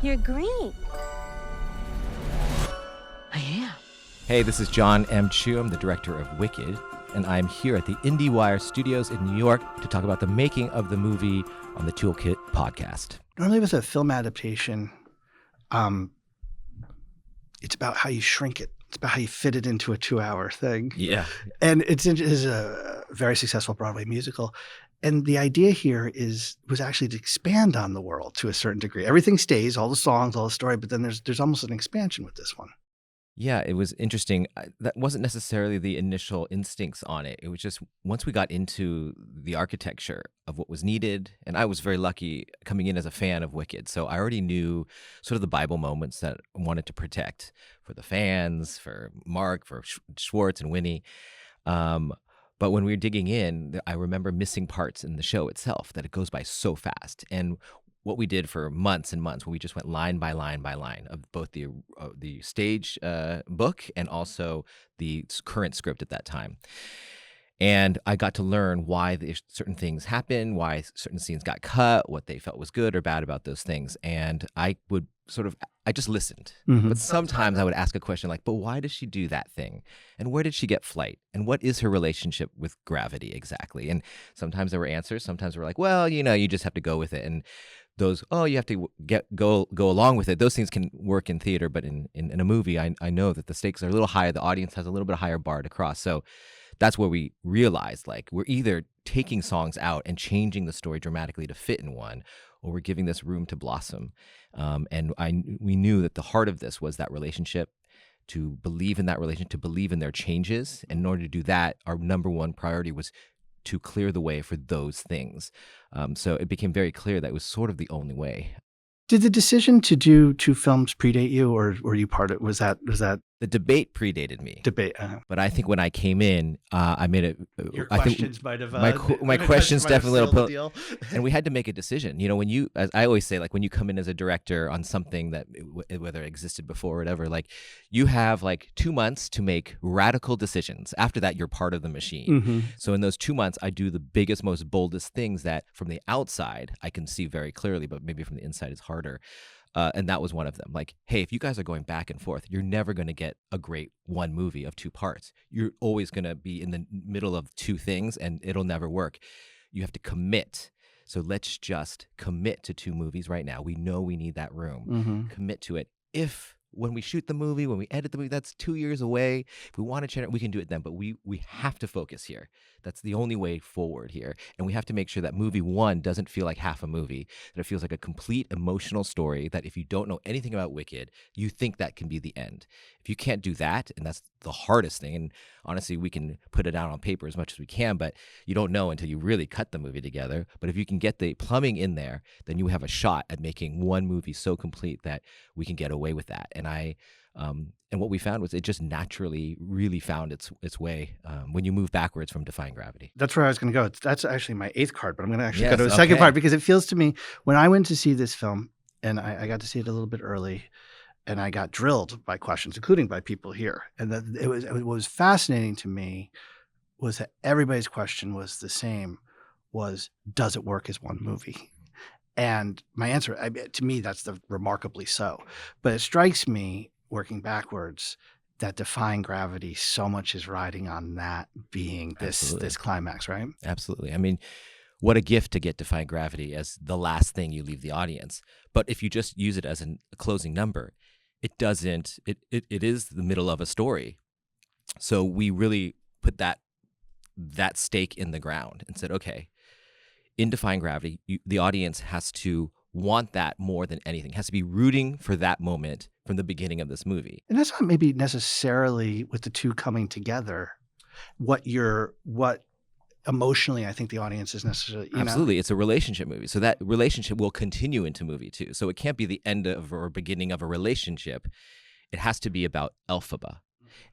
You're great. I am. Hey, this is Jon M. I'm the director of Wicked, and I'm here at the IndieWire Studios in New York to talk about the making of the movie on the Toolkit podcast. Normally with a film adaptation, it's about how you shrink it. It's about how you fit it into a 2-hour thing. Yeah. And it's a very successful Broadway musical. And the idea here was actually to expand on the world to a certain degree. Everything stays, all the songs, all the story, but then there's almost an expansion with this one. Yeah, it was interesting. That wasn't necessarily the initial instincts on it. It was just once we got into the architecture of what was needed, and I was very lucky coming in as a fan of Wicked. So I already knew sort of the Bible moments that I wanted to protect for the fans, for Mark, for Schwartz and Winnie. But when we were digging in, I remember missing parts in the show itself, that it goes by so fast. And what we did for months and months, where we just went line by line by line of both the stage book and also the current script at that time. And I got to learn why certain things happened, why certain scenes got cut, what they felt was good or bad about those things. And I just listened. Mm-hmm. But sometimes I would ask a question like, but why does she do that thing? And where did she get flight? And what is her relationship with gravity exactly? And sometimes there were answers. Sometimes we were like, well, you just have to go with it. And those, you have to go along with it. Those things can work in theater, but in a movie, I know that the stakes are a little higher. The audience has a little bit higher bar to cross. So that's where we realized, like, we're either taking songs out and changing the story dramatically to fit in one, or we're giving this room to blossom. And we knew that the heart of this was that relationship, to believe in that relationship, to believe in their changes. And in order to do that, our number one priority was to clear the way for those things. So it became very clear that it was sort of the only way. Did the decision to do 2 films predate you, or were you part of it? Was that The debate predated me. debate? But I think when I came in, I made it. Your I think questions might have my questions definitely sealed the deal. And we had to make a decision. When you, as I always say, like when you come in as a director on something that whether it existed before or whatever, like you have like 2 months to make radical decisions. After that, you're part of the machine. Mm-hmm. So in those 2 months, I do the biggest, most boldest things that from the outside I can see very clearly, but maybe from the inside it's harder. And that was one of them. Like, hey, if you guys are going back and forth, you're never going to get a great one movie of 2 parts. You're always going to be in the middle of 2 things, and it'll never work. You have to commit. So let's just commit to 2 movies right now. We know we need that room. Mm-hmm. Commit to it. When we shoot the movie, when we edit the movie, that's 2 years away. If we want to change it, we can do it then. But we have to focus here. That's the only way forward here. And we have to make sure that movie 1 doesn't feel like half a movie, that it feels like a complete emotional story, that if you don't know anything about Wicked, you think that can be the end. If you can't do that, and that's the hardest thing, and honestly, we can put it out on paper as much as we can, but you don't know until you really cut the movie together. But if you can get the plumbing in there, then you have a shot at making one movie so complete that we can get away with that. And what we found was it just naturally really found its way when you move backwards from Defying Gravity. That's where I was going to go. That's actually my 8th card, but I'm going to actually Yes, go to the second okay. part, because it feels to me, when I went to see this film, and I got to see it a little bit early, and I got drilled by questions, including by people here. And that it was fascinating to me was that everybody's question was the same, was, does it work as one movie? And my answer, to me, that's remarkably so. But it strikes me, working backwards, that Defying Gravity, so much is riding on that being this climax, right? Absolutely. I mean, what a gift to get Defying Gravity as the last thing you leave the audience. But if you just use it as a closing number, it doesn't. It is the middle of a story. So we really put that stake in the ground and said, okay, in Defying Gravity, the audience has to want that more than anything. Has to be rooting for that moment from the beginning of this movie. And that's not maybe necessarily with the 2 coming together, what emotionally I think the audience is necessarily, Absolutely. It's a relationship movie. So that relationship will continue into movie 2. So it can't be the end of or beginning of a relationship. It has to be about Elphaba.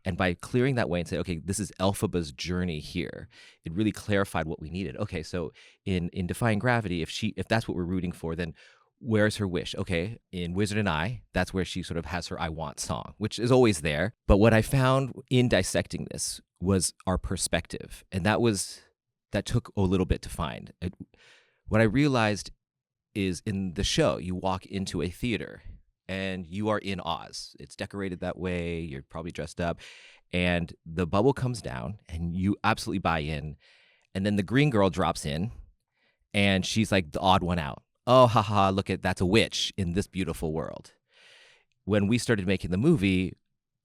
And by clearing that way and say, okay, this is Elphaba's journey here, it really clarified what we needed. Okay, so in Defying Gravity, if that's what we're rooting for, then where's her wish? Okay, in Wizard and I, that's where she sort of has her I Want song, which is always there. But what I found in dissecting this was our perspective. And that took a little bit to find. What I realized is in the show, you walk into a theater and you are in Oz. It's decorated that way. You're probably dressed up, and the bubble comes down, and you absolutely buy in. And then the green girl drops in, and she's like the odd one out. Oh, haha, look at that's a witch in this beautiful world. When we started making the movie,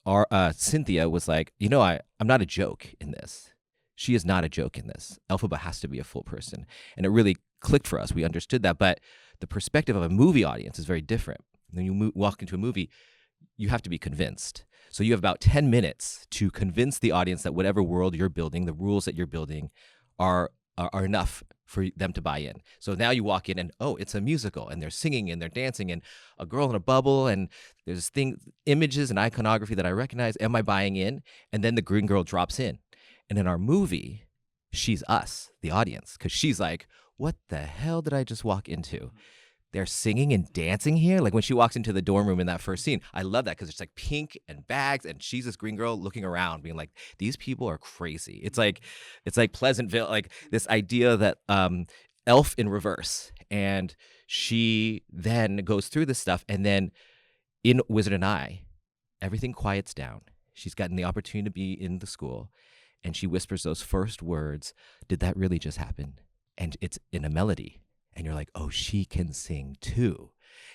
our Cynthia was like, I'm not a joke in this. She is not a joke in this. Elphaba has to be a full person. And it really clicked for us. We understood that. But the perspective of a movie audience is very different. When you walk into a movie, you have to be convinced. So you have about 10 minutes to convince the audience that whatever world you're building, the rules that you're building are enough for them to buy in. So now you walk in and, oh, it's a musical, and they're singing and they're dancing, and a girl in a bubble, and there's images and iconography that I recognize. Am I buying in? And then the green girl drops in. And in our movie, she's us, the audience, because she's like, what the hell did I just walk into? They're singing and dancing here. Like when she walks into the dorm room in that first scene, I love that because it's like pink and bags, and she's this green girl looking around, being like, "These people are crazy." It's like Pleasantville, like this idea that Elf in reverse, and she then goes through this stuff, and then in Wizard and I, everything quiets down. She's gotten the opportunity to be in the school, and she whispers those first words. Did that really just happen? And it's in a melody. And you're like, oh, she can sing too.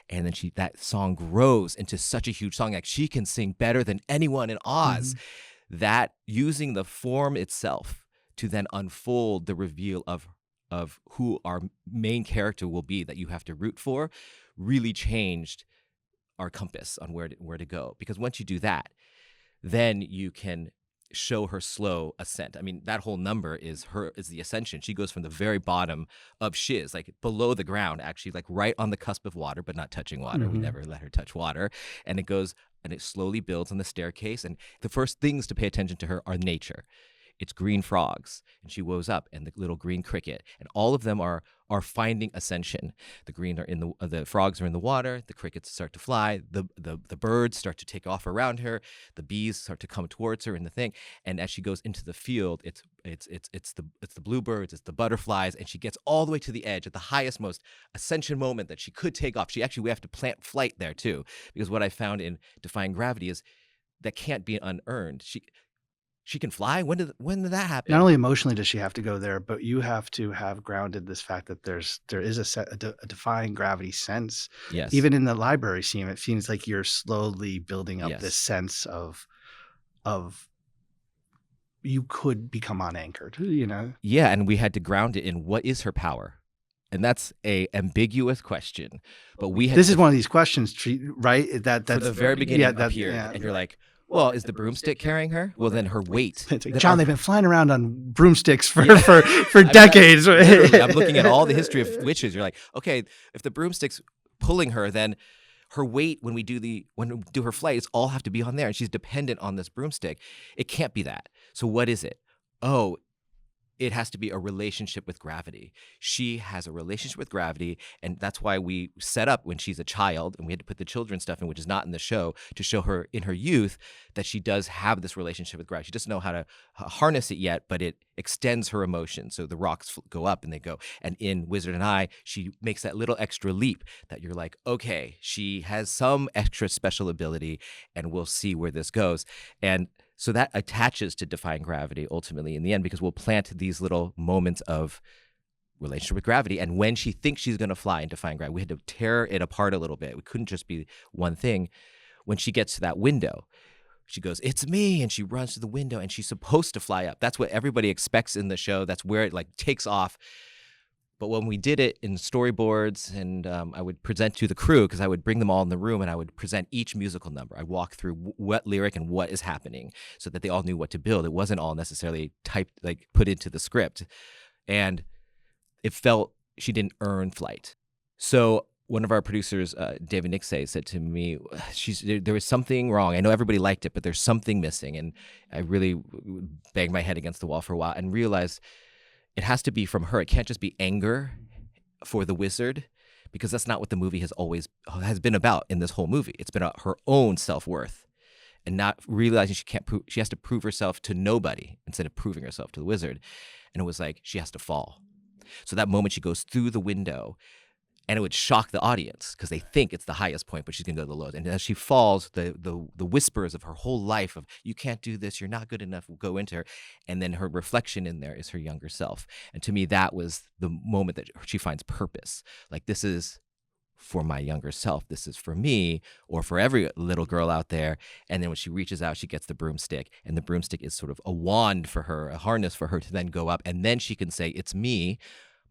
And then that song grows into such a huge song. Like she can sing better than anyone in Oz. Mm-hmm. That using the form itself to then unfold the reveal of who our main character will be that you have to root for really changed our compass on where to go. Because once you do that, then you can show her slow ascent. I mean, that whole number is the ascension. She goes from the very bottom of shiz, like below the ground, actually, like right on the cusp of water, but not touching water. Mm-hmm. We never let her touch water. And it slowly builds on the staircase. And the first things to pay attention to her are nature. It's green frogs, and she woes up, and the little green cricket, and all of them are finding ascension. The frogs are in the water. The crickets start to fly. The birds start to take off around her. The bees start to come towards her in the thing. And as she goes into the field, it's the bluebirds, it's the butterflies, and she gets all the way to the edge at the highest, most ascension moment that she could take off. We have to plant flight there too, because what I found in Defying Gravity is that can't be unearned. She can fly? When did that happen? Not only emotionally does she have to go there, but you have to have grounded this fact that there is a defying gravity sense. Yes. Even in the library scene, it seems like you're slowly building up Yes. this sense of you could become unanchored, Yeah, and we had to ground it in what is her power. And that's a ambiguous question. But this is one of these questions, right? That's for the very beginning appeared, and you're like, well, is the broomstick carrying her? Well, then her weight. Jon, they've been flying around on broomsticks for decades. I'm looking at all the history of witches. You're like, okay, if the broomstick's pulling her, then her weight when we do her flight, it's all have to be on there, and she's dependent on this broomstick. It can't be that. So what is it? Oh, it has to be a relationship with gravity. She has a relationship with gravity, and that's why we set up when she's a child, and we had to put the children's stuff in, which is not in the show, to show her in her youth that she does have this relationship with gravity. She doesn't know how to harness it yet, but it extends her emotion. So the rocks go up and they go. And in Wizard and I, she makes that little extra leap that you're like, okay, she has some extra special ability, and we'll see where this goes. And so that attaches to Defying Gravity ultimately in the end, because we'll plant these little moments of relationship with gravity. And when she thinks she's going to fly in Defying Gravity, we had to tear it apart a little bit. We couldn't just be one thing. When she gets to that window, she goes, "It's me," and she runs to the window, and she's supposed to fly up. That's what everybody expects in the show. That's where it like takes off. But when we did it in storyboards, and I would present to the crew, because I would bring them all in the room and I would present each musical number. I'd walk through what lyric and what is happening so that they all knew what to build. It wasn't all necessarily typed, like put into the script. And it felt she didn't earn flight. So one of our producers, David Nixay, said to me, there was something wrong. I know everybody liked it, but there's something missing. And I really banged my head against the wall for a while and realized it has to be from her. It can't just be anger for the wizard, because that's not what the movie has been about in this whole movie. It's been about her own self-worth and not realizing she has to prove herself to nobody instead of proving herself to the wizard. And it was like she has to fall. So that moment she goes through the window, and it would shock the audience because they think it's the highest point, but she's gonna go to the lowest. And as she falls, the whispers of her whole life of "you can't do this, you're not good enough" will go into her, and then her reflection in there is her younger self. And to me, that was the moment that she finds purpose. Like, this is for my younger self. This is for me, or for every little girl out there. And then when she reaches out, she gets the broomstick, and the broomstick is sort of a wand for her, a harness for her to then go up, and then she can say, "It's me,"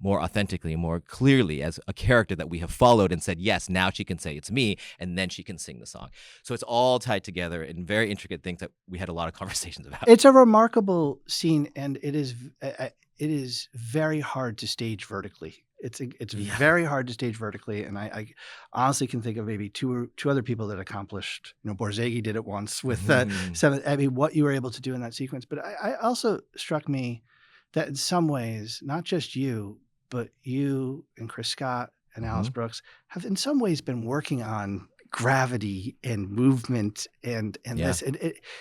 more authentically, more clearly, as a character that we have followed and said, yes, now she can say it's me, and then she can sing the song. So it's all tied together in very intricate things that we had a lot of conversations about. It's a remarkable scene, and it is very hard to stage vertically. It's Yeah. very hard to stage vertically, and I honestly can think of maybe two other people that accomplished. Borzage did it once with Mhm. seven. I mean, what you were able to do in that sequence. But I also struck me that in some ways, not just you, but you and Chris Scott and Alice Mhm. Brooks have in some ways been working on gravity and movement and Yeah. this and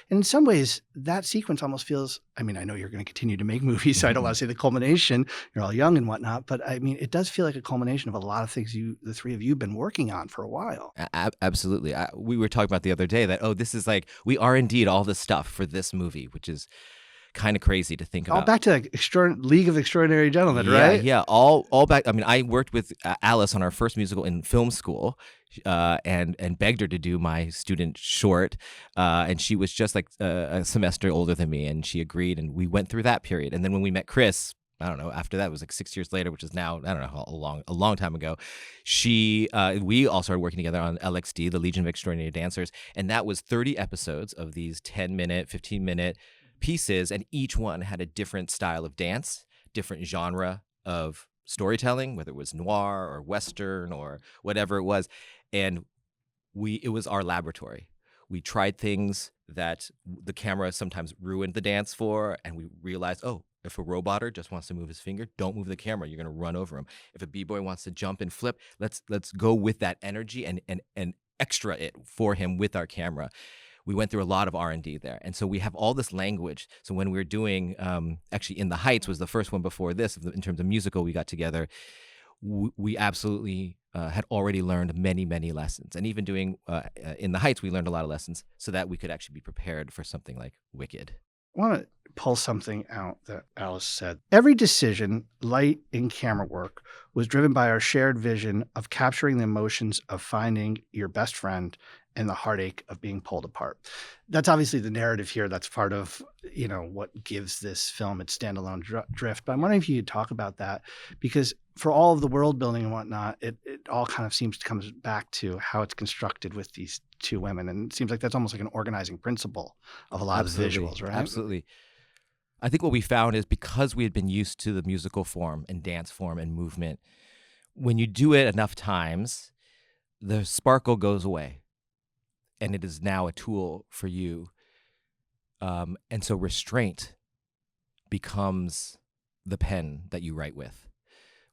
in some ways that sequence almost feels, I mean, I know you're going to continue to make movies, so I don't want to say the culmination, you're all young and whatnot, but I mean, it does feel like a culmination of a lot of things the three of you have been working on for a while. Absolutely. We were talking about the other day that, oh, this is like, we are indeed all this stuff for this movie, which is kind of crazy to think All about. back to like League of Extraordinary Gentlemen, Yeah, right? yeah, all back. I mean, I worked with Alice on our first musical in film school, and begged her to do my student short, and she was just like a semester older than me, and she agreed, and we went through that period. And then when we met Chris, I don't know, after that, it was like 6 years later, which is now, I don't know how a long time ago. We all started working together on LXD, the Legion of Extraordinary Dancers, and that was 30 episodes of these 10-minute, 15-minute pieces, and each one had a different style of dance, different genre of storytelling, whether it was noir or western or whatever it was. And it was our laboratory. We tried things that the camera sometimes ruined the dance for, and we realized, oh, if a roboter just wants to move his finger, don't move the camera. You're going to run over him. If a b-boy wants to jump and flip, let's go with that energy and extra it for him with our camera. We went through a lot of R&D there. And so we have all this language. So when we were doing, actually In the Heights was the first one before this, in terms of musical we got together, we absolutely had already learned many, many lessons. And even doing In the Heights, we learned a lot of lessons so that we could actually be prepared for something like Wicked. I want to pull something out that Alice said. Every decision, light and camera work, was driven by our shared vision of capturing the emotions of finding your best friend and the heartache of being pulled apart. That's obviously the narrative here. That's part of, what gives this film its standalone drift. But I'm wondering if you could talk about that, because for all of the world building and whatnot, it all kind of seems to come back to how it's constructed with these two women. And it seems like that's almost like an organizing principle of a lot of the Absolutely. visuals, right? Absolutely. I think what we found is because we had been used to the musical form and dance form and movement, when you do it enough times, the sparkle goes away. And it is now a tool for you. And so restraint becomes the pen that you write with.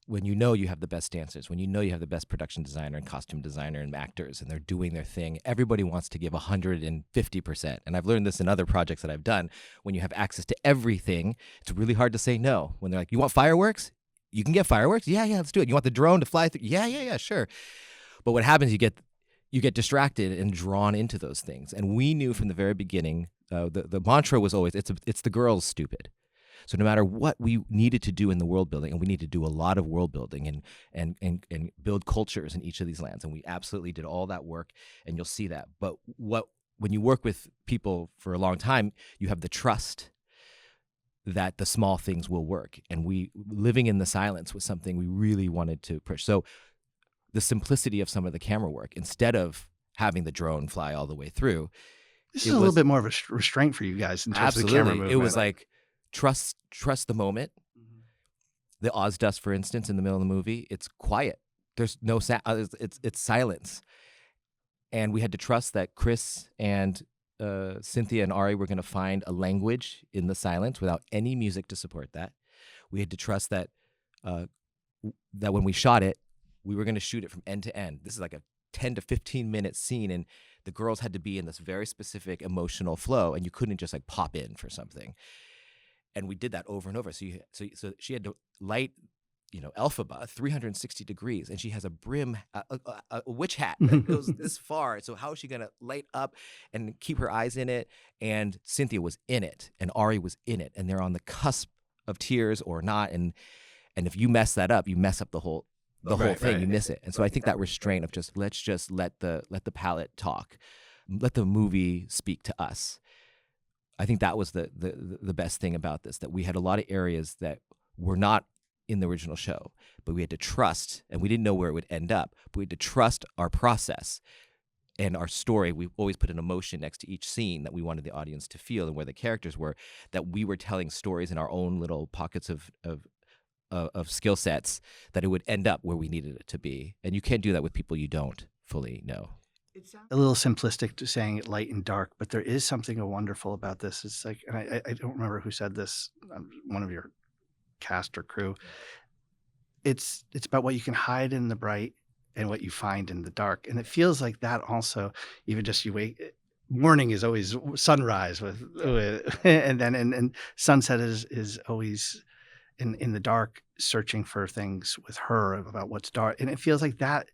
When you know you have the best dancers, when you know you have the best production designer and costume designer and actors, and they're doing their thing, everybody wants to give 150%. And I've learned this in other projects that I've done. When you have access to everything, it's really hard to say no. When they're like, you want fireworks? You can get fireworks? Yeah, let's do it. You want the drone to fly through? Yeah, sure. But what happens, you get distracted and drawn into those things. And we knew from the very beginning, the mantra was always, it's the girls, stupid. So no matter what we needed to do in the world building, and we need to do a lot of world building and build cultures in each of these lands, and we absolutely did all that work, and you'll see that. But when you work with people for a long time, you have the trust that the small things will work. And living in the silence was something we really wanted to push. So the simplicity of some of the camera work, instead of having the drone fly all the way through, This it is a little was bit more of a restraint for you guys in terms of the camera absolutely, movement. it was like trust the moment. Mhm. The Oz Dust, for instance, in the middle of the movie, it's quiet. There's no sound. It's silence, and we had to trust that Chris and Cynthia and Ari were going to find a language in the silence without any music to support that. We had to trust that that when we shot it, we were going to shoot it from end to end. This is like a 10 to 15 minute scene, and the girls had to be in this very specific emotional flow, and you couldn't just like pop in for something. And we did that over and over. So she had to light Elphaba 360 degrees, and she has a brim, a witch hat that goes this far. So how is she gonna light up and keep her eyes in it? And Cynthia was in it, and Ari was in it, and they're on the cusp of tears or not. And if you mess that up, you mess up the whole thing. You miss it. And so I think that restraint of let's just let the palette talk, let the movie speak to us. I think that was the best thing about this, that we had a lot of areas that were not in the original show, but we had to trust, and we didn't know where it would end up, but we had to trust our process and our story. We always put an emotion next to each scene that we wanted the audience to feel, and where the characters were, that we were telling stories in our own little pockets of skill sets, that it would end up where we needed it to be. And you can't do that with people you don't fully know. It sounds a little simplistic to saying it light and dark, but there is something wonderful about this. It's like, and I don't remember who said this, one of your cast or crew. It's about what you can hide in the bright and what you find in the dark. And it feels like that also, even just you wake, morning is always sunrise with and then and sunset is always in the dark, searching for things with her about what's dark. And it feels like that.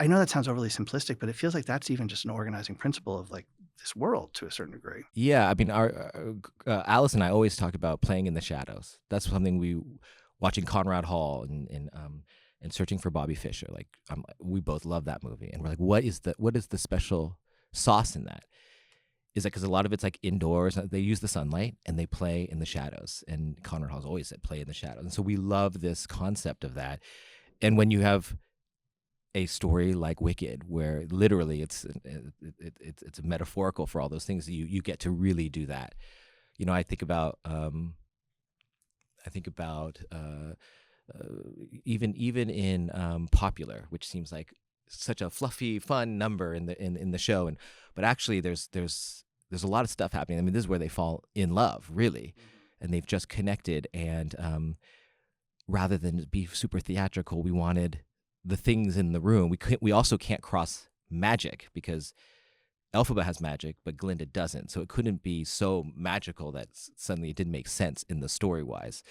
I know that sounds overly simplistic, but it feels like that's even just an organizing principle of like this world to a certain degree. Yeah, I mean, our Alice and I always talk about playing in the shadows. That's something we watching Conrad Hall and Searching for Bobby Fischer. Like, we both love that movie, and we're like, what is the special sauce in that? Is it because a lot of it's like indoors? They use the sunlight and they play in the shadows. And Conrad Hall's always said play in the shadows, and so we love this concept of that. And when you have a story like Wicked, where literally it's metaphorical for all those things, you get to really do that. I think about even in Popular, which seems like such a fluffy, fun number in the show, but actually there's a lot of stuff happening. I mean, this is where they fall in love, really, and they've just connected. And rather than be super theatrical, we wanted the things in the room. We also can't cross magic, because Elphaba has magic, but Glinda doesn't. So it couldn't be so magical that suddenly it didn't make sense in the story-wise.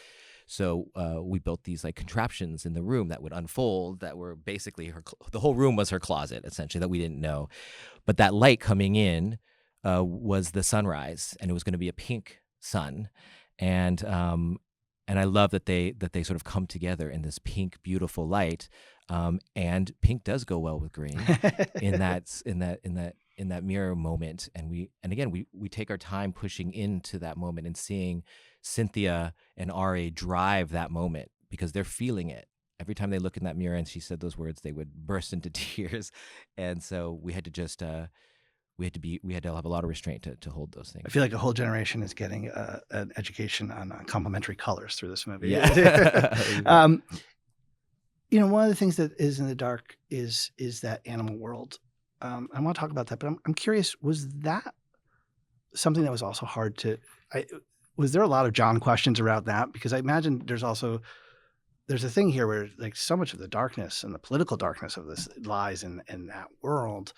So we built these like contraptions in the room that would unfold, that were basically the whole room was her closet, essentially, that we didn't know. But that light coming in was the sunrise, and it was going to be a pink sun. And I love that they sort of come together in this pink, beautiful light. And pink does go well with green in that mirror moment. And again, we take our time pushing into that moment and seeing Cynthia and Ari drive that moment, because they're feeling it. Every time they look in that mirror and she said those words, they would burst into tears. And so we had to just we had to have a lot of restraint to hold those things. I feel like a whole generation is getting an education on complementary colors through this movie. Yeah. One of the things that is in the dark is that animal world. I want to talk about that, but I'm curious, was that something that was also hard to, was there a lot of Jon questions around that? Because I imagine there's a thing here where like so much of the darkness and the political darkness of this lies in that world.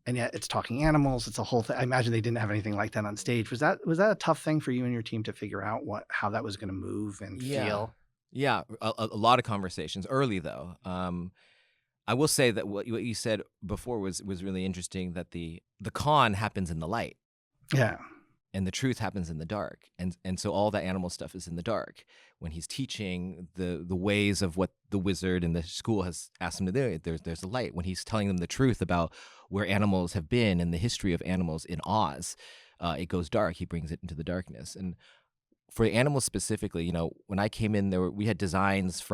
And yet it's talking animals. It's a whole thing. I imagine they didn't have anything like that on stage. Was that a tough thing for you and your team to figure out how that was going to move and feel? Yeah, a lot of conversations early, though. I will say that what you said before was really interesting, that the con happens in the light. Yeah. And the truth happens in the dark. And so all the animal stuff is in the dark. When he's teaching the ways of what the wizard and the school has asked him to do, there's a light. When he's telling them the truth about where animals have been and the history of animals in Oz, it goes dark. He brings it into the darkness. And for the animals specifically, when I came in, we had designs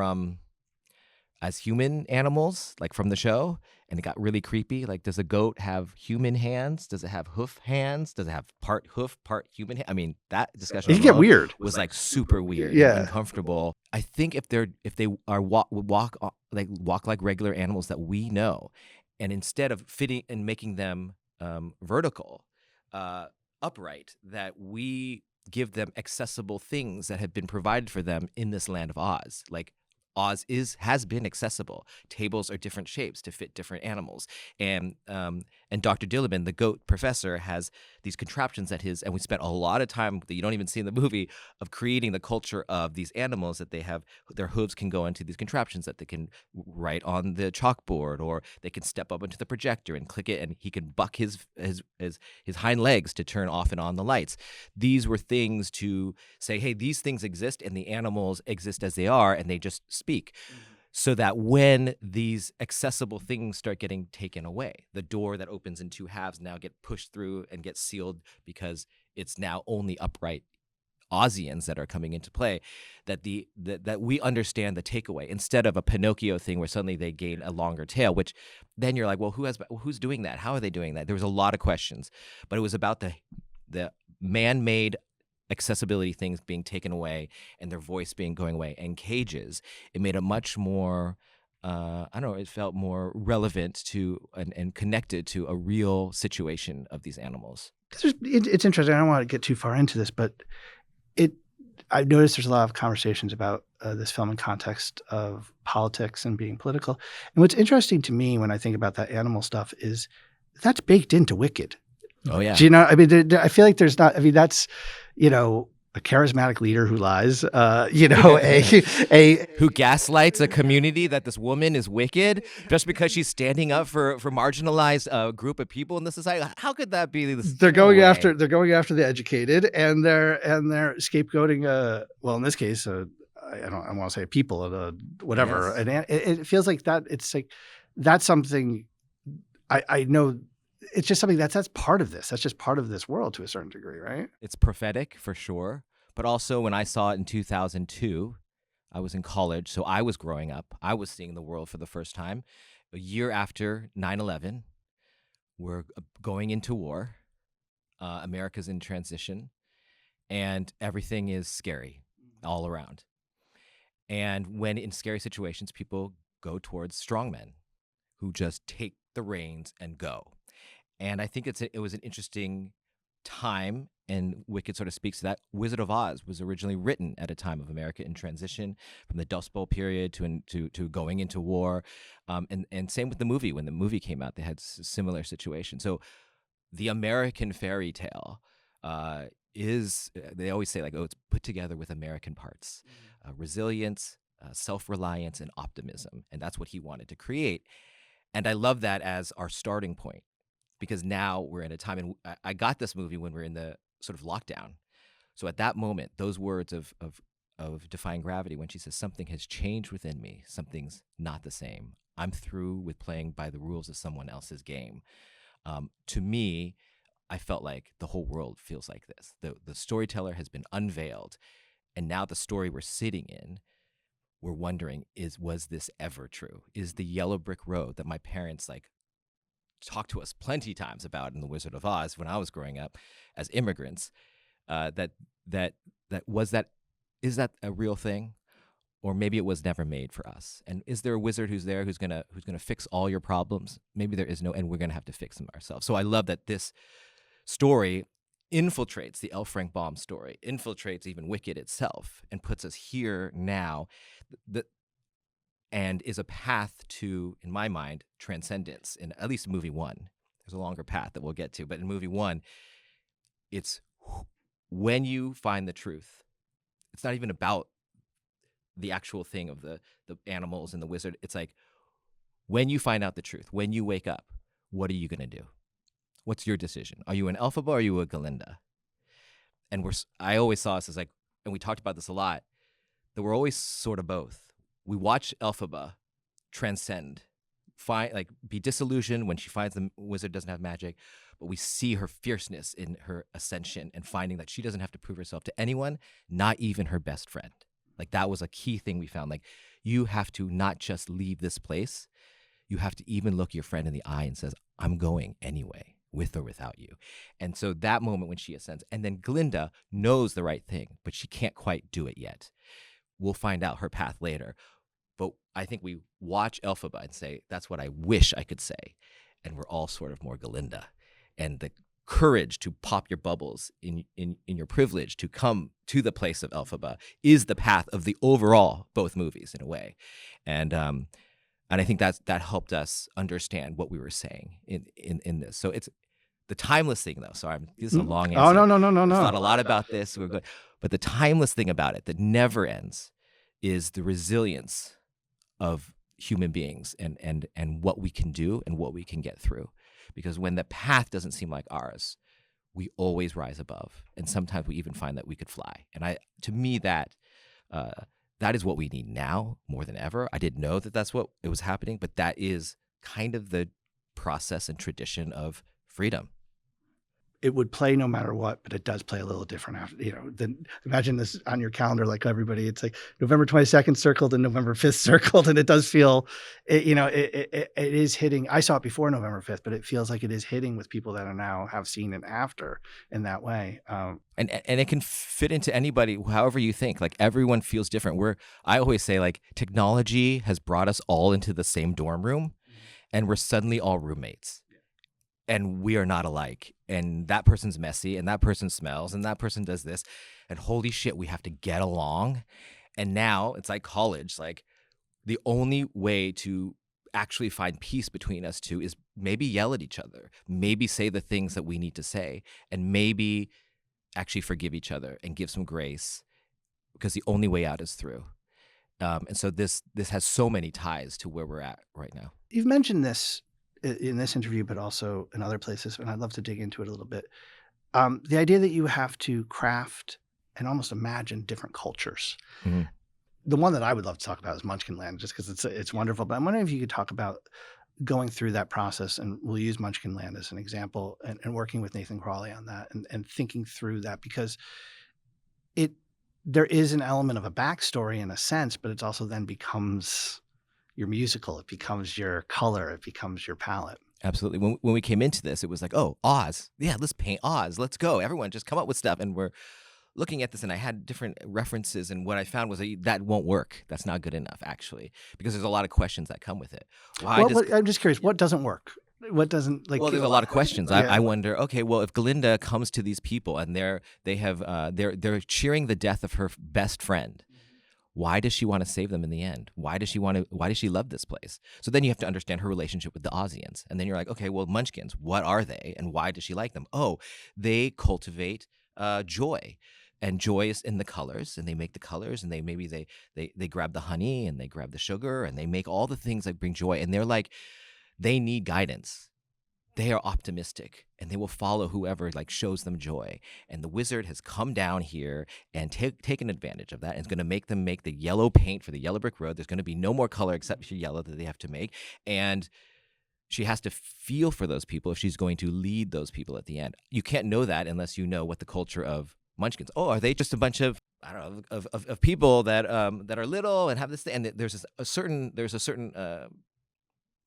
as human animals, like from the show, and it got really creepy. Like, does a goat have human hands? Does it have hoof hands? Does it have part hoof, part human hand? I mean, that discussion It get weird. Was like super weird, yeah, and uncomfortable. I think if they are walk like regular animals that we know, and instead of fitting and making them vertical, upright, that we give them accessible things that have been provided for them in this land of Oz, like Oz has been accessible. Tables are different shapes to fit different animals, and Dr. Dillabin, the goat professor, has these contraptions at his. And we spent a lot of time that you don't even see in the movie of creating the culture of these animals that they have. Their hooves can go into these contraptions that they can write on the chalkboard, or they can step up into the projector and click it, and he can buck his hind legs to turn off and on the lights. These were things to say, hey, these things exist, and the animals exist as they are, and they just speak. So that when these accessible things start getting taken away, the door that opens in two halves now get pushed through and get sealed because it's now only upright Ozians that are coming into play, that that we understand the takeaway instead of a Pinocchio thing where suddenly they gain a longer tail, which then you're like, well, who's doing that? How are they doing that? There was a lot of questions, but it was about the man-made accessibility things being taken away and their voice going away, and cages. It made it much more I don't know, it felt more relevant to and connected to a real situation of these animals. It's interesting. I don't want to get too far into this, but I've noticed there's a lot of conversations about this film in context of politics and being political. And what's interesting to me when I think about that animal stuff is that's baked into Wicked. Oh yeah. Do you know? I mean, I feel like there's not. I mean, that's a charismatic leader who lies. Who gaslights a community that this woman is wicked just because she's standing up for marginalized group of people in the society. How could that be? They're going after the educated, and they're scapegoating. Well, in this case, I want to say people, whatever. Yes. And it feels like that. It's like that's something. I know. It's just something that's part of this. That's just part of this world to a certain degree, right? It's prophetic for sure. But also when I saw it in 2002, I was in college. So I was growing up. I was seeing the world for the first time. A year after 9/11, we're going into war. America's in transition. And everything is scary all around. And when in scary situations, people go towards strongmen who just take the reins and go. And I think it was an interesting time, and Wicked sort of speaks to that. Wizard of Oz was originally written at a time of America in transition, from the Dust Bowl period to going into war, and same with the movie. When the movie came out, they had similar situations. So the American fairy tale is, they always say, like, oh, it's put together with American parts, resilience, self-reliance, and optimism, and that's what he wanted to create. And I love that as our starting point, because now we're in a time, and I got this movie when we're in the sort of lockdown. So at that moment, those words of Defying Gravity, when she says, something has changed within me, something's not the same, I'm through with playing by the rules of someone else's game. To me, I felt like the whole world feels like this. The storyteller has been unveiled, and now the story we're sitting in, we're wondering, was this ever true? Is the yellow brick road that my parents talked to us plenty times about in The Wizard of Oz when I was growing up as immigrants, is that a real thing? Or maybe it was never made for us. And is there a wizard who's there who's gonna fix all your problems? Maybe there is no, and we're gonna have to fix them ourselves. So I love that this story infiltrates the L. Frank Baum story, infiltrates even Wicked itself, and puts us here now. And is a path to, in my mind, transcendence. In at least movie one, there's a longer path that we'll get to, but in movie one, it's when you find the truth. It's not even about the actual thing of the animals and the wizard. It's like, when you find out the truth, when you wake up, what are you gonna do? What's your decision? Are you an Elphaba or are you a Galinda? And I always saw us as like, and we talked about this a lot, that we're always sort of both. We watch Elphaba transcend, be disillusioned when she finds the wizard doesn't have magic, but we see her fierceness in her ascension and finding that she doesn't have to prove herself to anyone, not even her best friend. Like, that was a key thing we found. Like, you have to not just leave this place, you have to even look your friend in the eye and says, I'm going anyway, with or without you. And so that moment when she ascends, and then Glinda knows the right thing, but she can't quite do it yet. We'll find out her path later. But I think we watch Elphaba and say, that's what I wish I could say. And we're all sort of more Galinda. And courage to pop your bubbles in your privilege to come to the place of Elphaba is the path of the overall both movies in a way. And I think that helped us understand what we were saying in this. So it's the timeless thing, though. Sorry, this is a long Oh, answer. no. I've thought a lot about this. We're good, but the timeless thing about it that never ends is the resilience of human beings and what we can do and what we can get through. Because when the path doesn't seem like ours, we always rise above, and sometimes we even find that we could fly. And to me, that is what we need now more than ever. I didn't know that that's what it was happening, but that is kind of the process and tradition of freedom. It would play no matter what, but it does play a little different after, then imagine this on your calendar, like everybody, it's like November 22nd circled and November 5th circled. And it does feel, it is hitting. I saw it before November 5th, but it feels like it is hitting with people that are now have seen it after in that way. And it can fit into anybody, however you think. Like everyone feels different. I always say, like, technology has brought us all into the same dorm room, and we're suddenly all roommates. And we are not alike. And that person's messy, and that person smells, and that person does this. And holy shit, we have to get along. And now it's like college. Like, the only way to actually find peace between us two is maybe yell at each other, maybe say the things that we need to say, and maybe actually forgive each other and give some grace, because the only way out is through. And so this has so many ties to where we're at right now. You've mentioned this in this interview, but also in other places, and I'd love to dig into it a little bit. The idea that you have to craft and almost imagine different cultures. Mm-hmm. The one that I would love to talk about is Munchkinland, just because it's wonderful. But I'm wondering if you could talk about going through that process, and we'll use Munchkinland as an example, and working with Nathan Crawley on that, and thinking through that, because there is an element of a backstory in a sense, but it's also then becomes your musical, it becomes your color, it becomes your palette. Absolutely. When we came into this, it was like, oh, Oz. Yeah, let's paint Oz. Let's go. Everyone just come up with stuff. And we're looking at this, and I had different references, and what I found was that won't work. That's not good enough, actually, because there's a lot of questions that come with it. I'm just curious, what doesn't work? What doesn't, like? Well, there's a lot of questions. Yeah. I wonder, okay, well, if Glinda comes to these people and they're cheering the death of her best friend, why does she want to save them in the end? Why does she love this place? So then you have to understand her relationship with the Ozians. And then you're like, okay, well, Munchkins, what are they? And why does she like them? Oh, they cultivate joy. And joy is in the colors, and they make the colors, and they grab the honey, and they grab the sugar, and they make all the things that bring joy. And they're like, they need guidance. They are optimistic, and they will follow whoever shows them joy. And the wizard has come down here and taken advantage of that, and is going to make them make the yellow paint for the yellow brick road. There's going to be no more color except for yellow that they have to make. And she has to feel for those people if she's going to lead those people at the end. You can't know that unless you know what the culture of Munchkins. Oh, are they just a bunch of, I don't know, of people that are little and have this thing? And there's a certain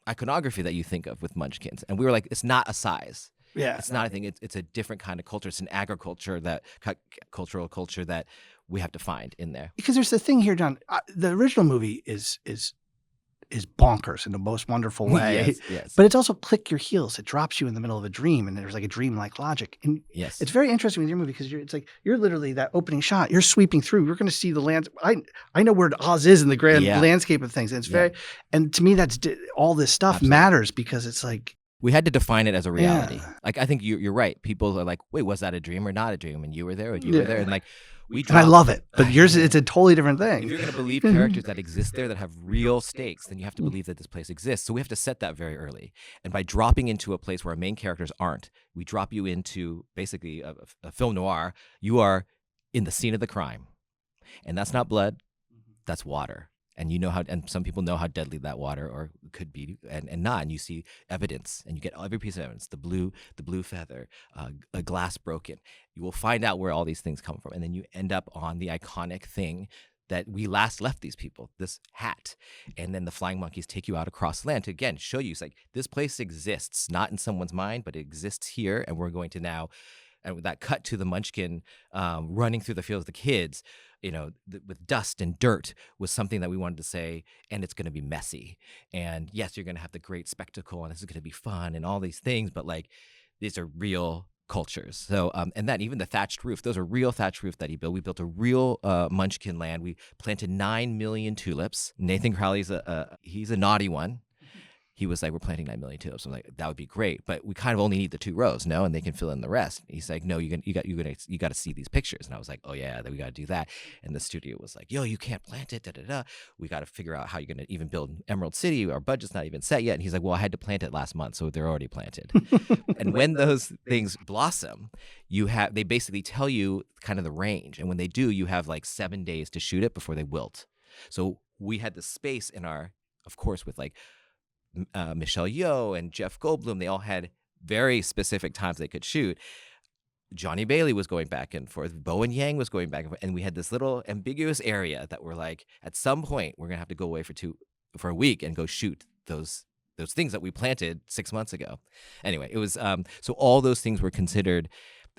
iconography that you think of with Munchkins, and we were like, it's not a size. Yeah, it's not a thing. It's a different kind of culture. It's an cultural culture that we have to find in there. Because there's the thing here, John. The original movie is bonkers in the most wonderful way. Yes. But it's also click your heels. It drops you in the middle of a dream, and there's like a dream-like logic. And yes, it's very interesting with your movie, because it's like you're literally that opening shot. You're sweeping through. You're going to see the land. I know where Oz is in the grand landscape of things. And it's very, and to me, that's all this stuff matters, because it's like we had to define it as a reality. Yeah. Like, I think you're right. People are like, wait, was that a dream or not a dream? And you were there, or you were there, and like. And I love it, but yours, it's a totally different thing. If you're going to believe characters that exist there that have real stakes, then you have to believe that this place exists. So we have to set that very early. And by dropping into a place where our main characters aren't, we drop you into basically a film noir. You are in the scene of the crime. And that's not blood, that's water. And you know how, and some people know how deadly that water or could be, and not. And you see evidence, and you get every piece of evidence: the blue feather, a glass broken. You will find out where all these things come from, and then you end up on the iconic thing that we last left these people, this hat. And then the flying monkeys take you out across land to again show you, it's like, this place exists, not in someone's mind, but it exists here, and we're going to now. And with that cut to the Munchkin running through the fields, the kids, with dust and dirt, was something that we wanted to say, and it's going to be messy. And yes, you're going to have the great spectacle, and this is going to be fun and all these things, but like, these are real cultures. So, and that even the thatched roof, those are real thatched roof that he built. We built a real Munchkin land. We planted 9 million tulips. Nathan Crowley's he's a naughty one. He was like, we're planting 9 million tulips. I'm like, that would be great, but we kind of only need the 2 rows, no? And they can fill in the rest. He's like, no, you got to see these pictures. And I was like, oh yeah, we got to do that. And the studio was like, yo, you can't plant it, da da da. We got to figure out how you're going to even build Emerald City. Our budget's not even set yet. And he's like, well, I had to plant it last month, so they're already planted. And when those things blossom, they basically tell you kind of the range. And when they do, you have like 7 days to shoot it before they wilt. So we had the space in our, of course, with like Michelle Yeoh and Jeff Goldblum, they all had very specific times they could shoot. Johnny Bailey was going back and forth. Bowen Yang was going back and forth. And we had this little ambiguous area that we're like, at some point, we're going to have to go away for a week and go shoot those things that we planted 6 months ago. Anyway, it was, so all those things were considered,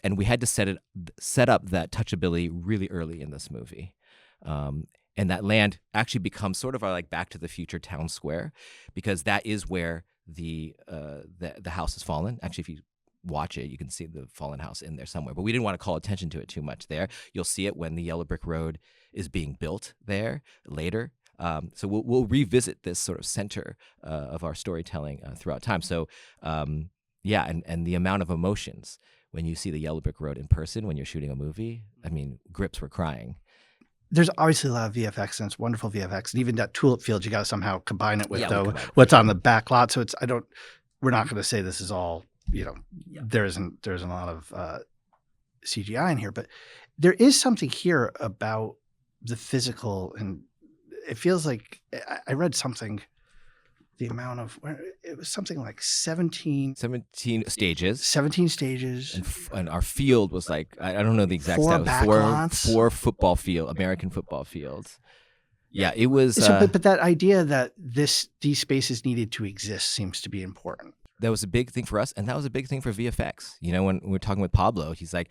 and we had to set up that touchability really early in this movie. And that land actually becomes sort of our like Back to the Future town square, because that is where the house has fallen. Actually, if you watch it, you can see the fallen house in there somewhere. But we didn't want to call attention to it too much there. You'll see it when the yellow brick road is being built there later. So we'll revisit this sort of center of our storytelling throughout time. So yeah, and the amount of emotions when you see the yellow brick road in person when you're shooting a movie. I mean, grips were crying. There's obviously a lot of VFX, and it's wonderful VFX. And even that tulip field, you got to somehow combine it with what's on the back lot. So we're not going to say this is all, there isn't a lot of CGI in here, but there is something here about the physical, and it feels like I read something. The amount of, it was something like 17 stages. 17 stages. And our field was like, I don't know the exact stat. Four football field, American football fields. Yeah, it was. But that idea that these spaces needed to exist seems to be important. That was a big thing for us, and that was a big thing for VFX. When we were talking with Pablo, he's like,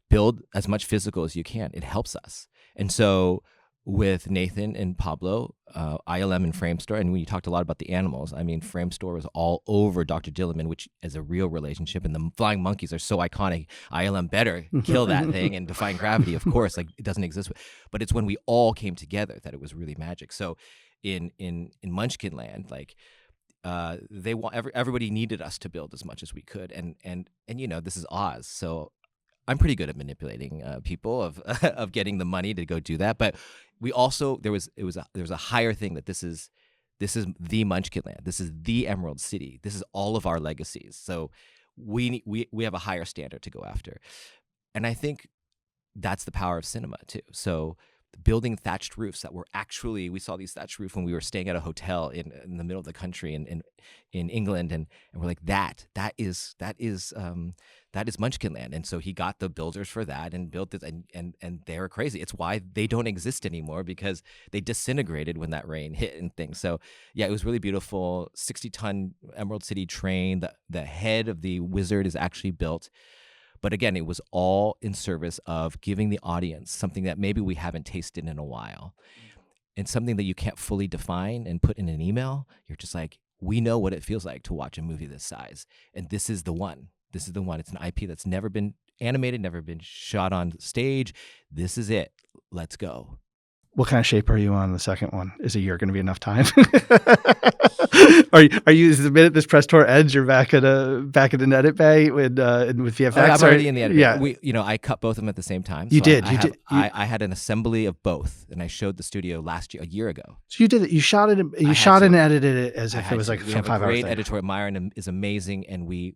build as much physical as you can. It helps us. And so with Nathan and Pablo, ILM and Framestore, and we talked a lot about the animals. I mean, Framestore was all over Dr. Dillerman, which is a real relationship, and the flying monkeys are so iconic. ILM better kill that thing, and Defying Gravity, of course, like it doesn't exist. But it's when we all came together that it was really magic. So in Munchkin Land, like everybody needed us to build as much as we could, and this is Oz, so I'm pretty good at manipulating people of getting the money to go do that. But we also there was a higher thing that this is the Munchkin Land. This is the Emerald City. This is all of our legacies. So we have a higher standard to go after, and I think that's the power of cinema too. So building thatched roofs that were actually, we saw these thatched roofs when we were staying at a hotel in the middle of the country in England, and we're like, that is Munchkin Land. And so he got the builders for that and built it, and they were crazy. It's why they don't exist anymore, because they disintegrated when that rain hit and things. So yeah, it was really beautiful. 60-ton Emerald City train. The head of the wizard is actually built. But again, it was all in service of giving the audience something that maybe we haven't tasted in a while, and something that you can't fully define and put in an email. You're just like, we know what it feels like to watch a movie this size, and this is the one. This is the one. It's an IP that's never been animated, never been shot on stage. This is it. Let's go. What kind of shape are you on the second one? Is a year going to be enough time? Are you? Is the minute this press tour ends, you're back at an edit bay with VFX? I'm already in the edit bay. Yeah, I cut both of them at the same time. You did. I had an assembly of both, and I showed the studio a year ago. So you did it. You shot it. You shot and edited it as if it was like we have a great editor. Myron is amazing, and we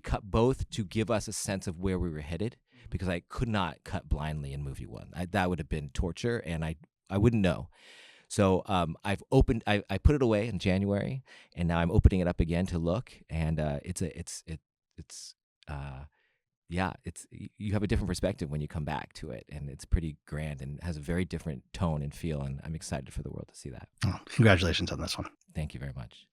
cut both to give us a sense of where we were headed, because I could not cut blindly in movie one. That would have been torture, and I wouldn't know. So I put it away in January, and now I'm opening it up again to look, and you have a different perspective when you come back to it, and it's pretty grand and has a very different tone and feel, and I'm excited for the world to see that. Oh, congratulations on this one. Thank you very much.